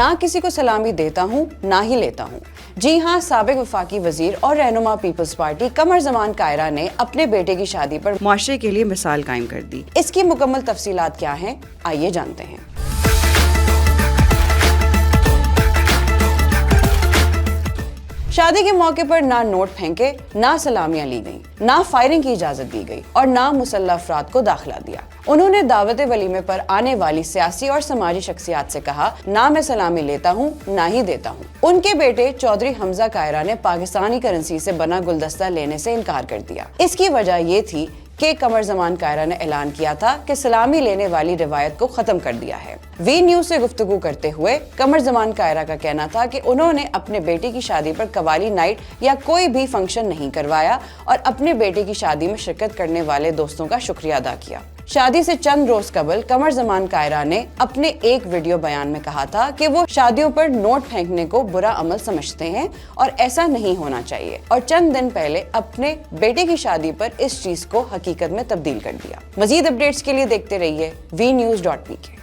نہ کسی کو سلامی دیتا ہوں نہ ہی لیتا ہوں۔ جی ہاں، سابق وفاقی وزیر اور رہنما پیپلز پارٹی قمر زمان کائرہ نے اپنے بیٹے کی شادی پر معاشرے کے لیے مثال قائم کر دی۔ اس کی مکمل تفصیلات کیا ہیں، آئیے جانتے ہیں۔ شادی کے موقع پر نہ نوٹ پھینکے، نہ سلامیاں لی گئیں، نہ فائرنگ کی اجازت دی گئی اور نہ مسلح افراد کو داخلہ دیا۔ انہوں نے دعوت ولیمے پر آنے والی سیاسی اور سماجی شخصیات سے کہا، نہ میں سلامی لیتا ہوں نہ ہی دیتا ہوں۔ ان کے بیٹے چودھری حمزہ کائرہ نے پاکستانی کرنسی سے بنا گلدستہ لینے سے انکار کر دیا۔ اس کی وجہ یہ تھی کہ قمر زمان کائرہ نے اعلان کیا تھا کہ سلامی لینے والی روایت کو ختم کر دیا ہے۔ وی نیوز سے گفتگو کرتے ہوئے قمر زمان کائرہ کا کہنا تھا کہ انہوں نے اپنے بیٹے کی شادی پر قوالی نائٹ یا کوئی بھی فنکشن نہیں کروایا اور اپنے بیٹے کی شادی میں شرکت کرنے والے دوستوں کا شکریہ ادا کیا۔ شادی سے چند روز قبل قمر زمان کائرہ نے اپنے ایک ویڈیو بیان میں کہا تھا کہ وہ شادیوں پر نوٹ پھینکنے کو برا عمل سمجھتے ہیں اور ایسا نہیں ہونا چاہیے، اور چند دن پہلے اپنے بیٹے کی شادی پر اس چیز کو حقیقت میں تبدیل کر دیا۔ مزید اپڈیٹس کے لیے دیکھتے رہیے VNews.pk۔